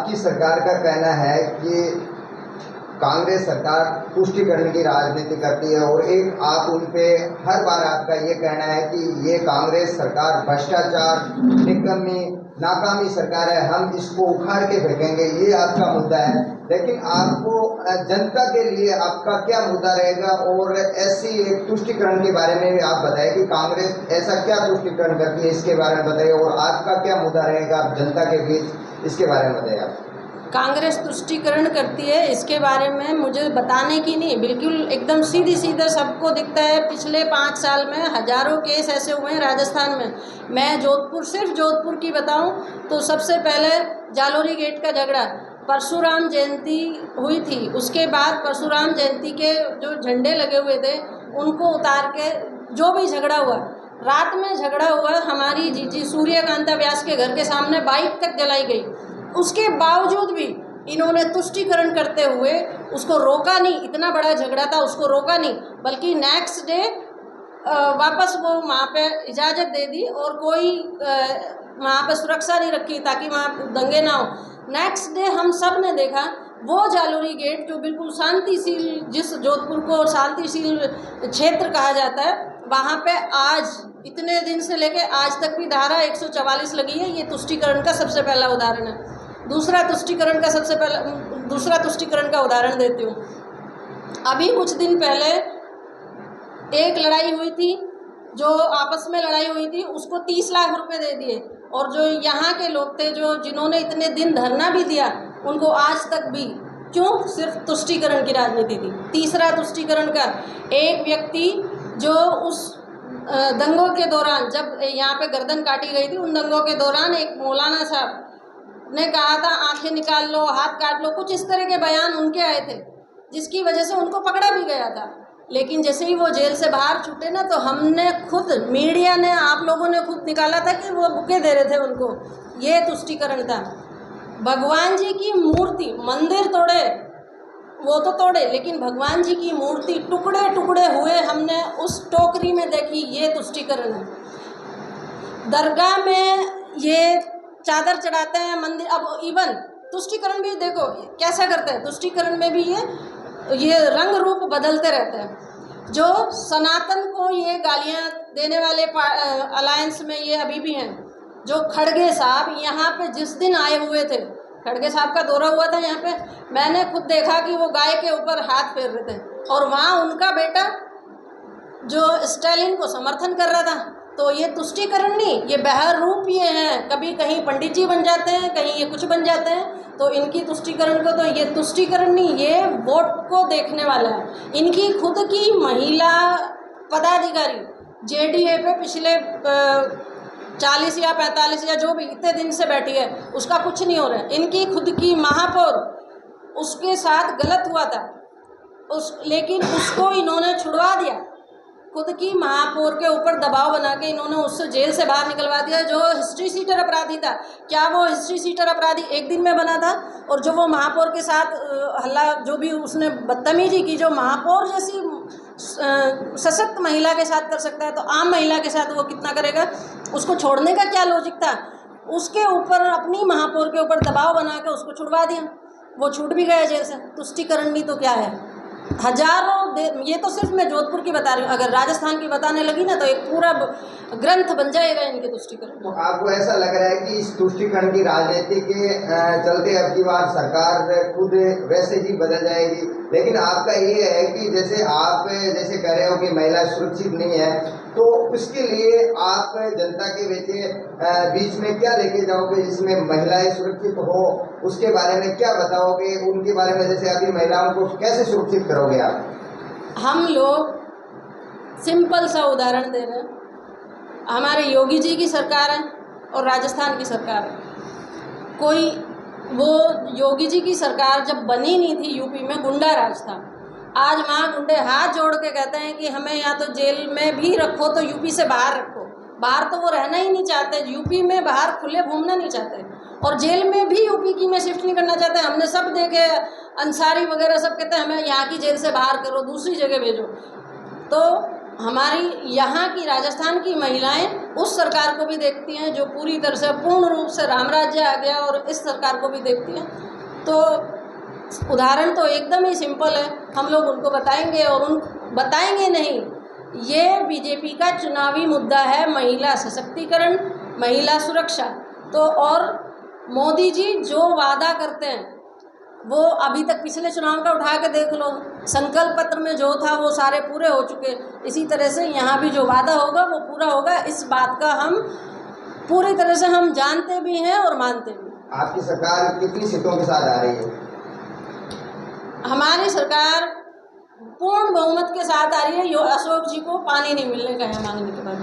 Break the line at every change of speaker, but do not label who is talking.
आपकी सरकार का कहना है कि कांग्रेस सरकार तुष्टीकरण की राजनीति करती है और एक आप उन पे हर बार आपका ये कहना है कि ये कांग्रेस सरकार भ्रष्टाचार, निकम्मी, नाकामी सरकार है, हम इसको उखाड़ के फेंकेंगे, ये आपका मुद्दा है। लेकिन आपको जनता के लिए आपका क्या मुद्दा रहेगा? और ऐसी एक तुष्टीकरण के बारे में भी आप बताइए कि कांग्रेस ऐसा क्या तुष्टीकरण करती है, इसके बारे में बताइए। और आपका क्या मुद्दा रहेगा जनता के बीच, इसके बारे में बताइए आप।
कांग्रेस तुष्टीकरण करती है इसके बारे में मुझे बताने की नहीं, बिल्कुल एकदम सीधी सीधा सबको दिखता है। पिछले 5 साल में हजारों केस ऐसे हुए हैं राजस्थान में। मैं जोधपुर, सिर्फ जोधपुर की बताऊं तो सबसे पहले जालोरी गेट का झगड़ा, परशुराम जयंती हुई थी, उसके बाद परशुराम जयंती के जो झंडे लगे हुए थे उनको उतार के जो भी झगड़ा हुआ, रात में झगड़ा हुआ, हमारी जीजी सूर्यकांता व्यास के घर के सामने बाइक तक जलाई गई। उसके बावजूद भी इन्होंने तुष्टीकरण करते हुए उसको रोका नहीं, इतना बड़ा झगड़ा था उसको रोका नहीं, बल्कि नेक्स्ट डे वापस वो वहाँ पे इजाज़त दे दी और कोई वहाँ पे सुरक्षा नहीं रखी ताकि वहाँ दंगे ना हो। नेक्स्ट डे हम सब ने देखा वो जालोरी गेट जो बिल्कुल शांतिशील, जिस जोधपुर को शांतिशील क्षेत्र कहा जाता है, वहाँ पे आज इतने दिन से लेके आज तक भी धारा 144 लगी है। ये तुष्टीकरण का सबसे पहला उदाहरण है। दूसरा तुष्टीकरण का उदाहरण देती हूँ। अभी कुछ दिन पहले एक लड़ाई हुई थी, जो आपस में लड़ाई हुई थी, उसको 30 लाख रुपए दे दिए, और जो यहाँ के लोग थे जो जिन्होंने इतने दिन धरना भी दिया उनको आज तक भी, क्यों? सिर्फ तुष्टीकरण की राजनीति थी। तीसरा तुष्टीकरण का, एक व्यक्ति जो उस दंगों के दौरान, जब यहाँ पे गर्दन काटी गई थी, उन दंगों के दौरान एक मौलाना साहब ने कहा था आंखें निकाल लो, हाथ काट लो, कुछ इस तरह के बयान उनके आए थे, जिसकी वजह से उनको पकड़ा भी गया था। लेकिन जैसे ही वो जेल से बाहर छूटे ना, तो हमने खुद, मीडिया ने, आप लोगों ने खुद निकाला था कि वो बुके दे रहे थे उनको। ये तुष्टीकरण था। भगवान जी की मूर्ति, मंदिर तोड़े, वो तो तोड़े, लेकिन भगवान जी की मूर्ति टुकड़े टुकड़े हुए हमने उस टोकरी में देखी, ये तुष्टीकरण है। दरगाह में ये चादर चढ़ाते हैं, मंदिर, अब इवन तुष्टीकरण भी देखो कैसा करते हैं। तुष्टीकरण में भी ये रंग रूप बदलते रहते हैं। जो सनातन को ये गालियां देने वाले अलायंस में ये अभी भी हैं। जो खड़गे साहब यहाँ पे जिस दिन आए हुए थे, खड़गे साहब का दौरा हुआ था यहाँ पे, मैंने खुद देखा कि वो गाय के ऊपर हाथ फेर रहे थे, और वहाँ उनका बेटा जो स्टालिन को समर्थन कर रहा था। तो ये तुष्टीकरण नहीं, ये बहर रूप ये हैं। कभी कहीं पंडित जी बन जाते हैं, कहीं ये कुछ बन जाते हैं। तो इनकी तुष्टीकरण को, तो ये तुष्टीकरण नहीं, ये वोट को देखने वाला है। इनकी खुद की महिला पदाधिकारी जेडीए पे पिछले 40 या 45 या जो भी इतने दिन से बैठी है, उसका कुछ नहीं हो रहा है। इनकी खुद की महापौर, उसके साथ गलत हुआ था, लेकिन उसको इन्होंने छुड़वा दिया। खुद की महापौर के ऊपर दबाव बना के इन्होंने उससे जेल से बाहर निकलवा दिया, जो हिस्ट्री सीटर अपराधी था। क्या वो हिस्ट्री सीटर अपराधी एक दिन में बना था? और जो वो महापौर के साथ हल्ला, जो भी उसने बदतमीजी की, जो महापौर जैसी सशक्त महिला के साथ कर सकता है, तो आम महिला के साथ वो कितना करेगा? उसको छोड़ने का क्या लॉजिक था? उसके ऊपर, अपनी महापौर के ऊपर दबाव बना के उसको छुड़वा दिया, वो छूट भी गया जेल से। तुष्टीकरण भी तो क्या है? हजारों, ये तो सिर्फ मैं जोधपुर की बता रही हूँ, अगर राजस्थान की बताने लगी ना तो एक पूरा ग्रंथ बन जाएगा इनके तुष्टीकरण।
तो आपको ऐसा लग रहा है कि इस तुष्टीकरण की राजनीति के चलते अब की बार सरकार खुद वैसे ही बदल जाएगी? लेकिन आपका ये है कि जैसे आप जैसे कह रहे हो कि महिला सुरक्षित नहीं है, तो उसके लिए आप जनता के बीच में क्या लेके जाओगे जिसमें महिलाएं सुरक्षित हो? उसके बारे में क्या बताओगे? उनके बारे में, जैसे अभी महिलाओं को कैसे सुरक्षित करोगे आप?
हम लोग सिंपल सा उदाहरण दे रहे हैं। हमारे योगी जी की सरकार है और राजस्थान की सरकार है। कोई, वो योगी जी की सरकार जब बनी नहीं थी, यूपी में गुंडा राज था। आज वहाँ गुंडे हाथ जोड़ के कहते हैं कि हमें या तो जेल में भी रखो तो यूपी से बाहर रखो। बाहर तो वो रहना ही नहीं चाहते, यूपी में बाहर खुले घूमना नहीं चाहते, और जेल में भी यूपी की में शिफ्ट नहीं करना चाहते। हमने सब देखे, अंसारी वगैरह सब कहते हैं हमें यहाँ की जेल से बाहर करो, दूसरी जगह भेजो। तो हमारी यहाँ की राजस्थान की महिलाएं उस सरकार को भी देखती हैं जो पूरी तरह से पूर्ण रूप से राम राज्य आ गया, और इस सरकार को भी देखती हैं। तो उदाहरण तो एकदम ही सिंपल है, हम लोग उनको बताएंगे, और उन बताएंगे नहीं, ये बीजेपी का चुनावी मुद्दा है, महिला सशक्तिकरण, महिला सुरक्षा। तो और मोदी जी जो वादा करते हैं वो अभी तक पिछले चुनाव का उठा के देख लो, संकल्प पत्र में जो था वो सारे पूरे हो चुके। इसी तरह से यहाँ भी जो वादा होगा वो पूरा होगा, इस बात का हम पूरी तरह से हम जानते भी हैं और मानते भी।
आपकी सरकार कितनी सीटों के साथ आ रही है?
हमारी सरकार पूर्ण बहुमत के साथ आ रही है। अशोक जी को पानी नहीं मिलने का है मांगने के बाद।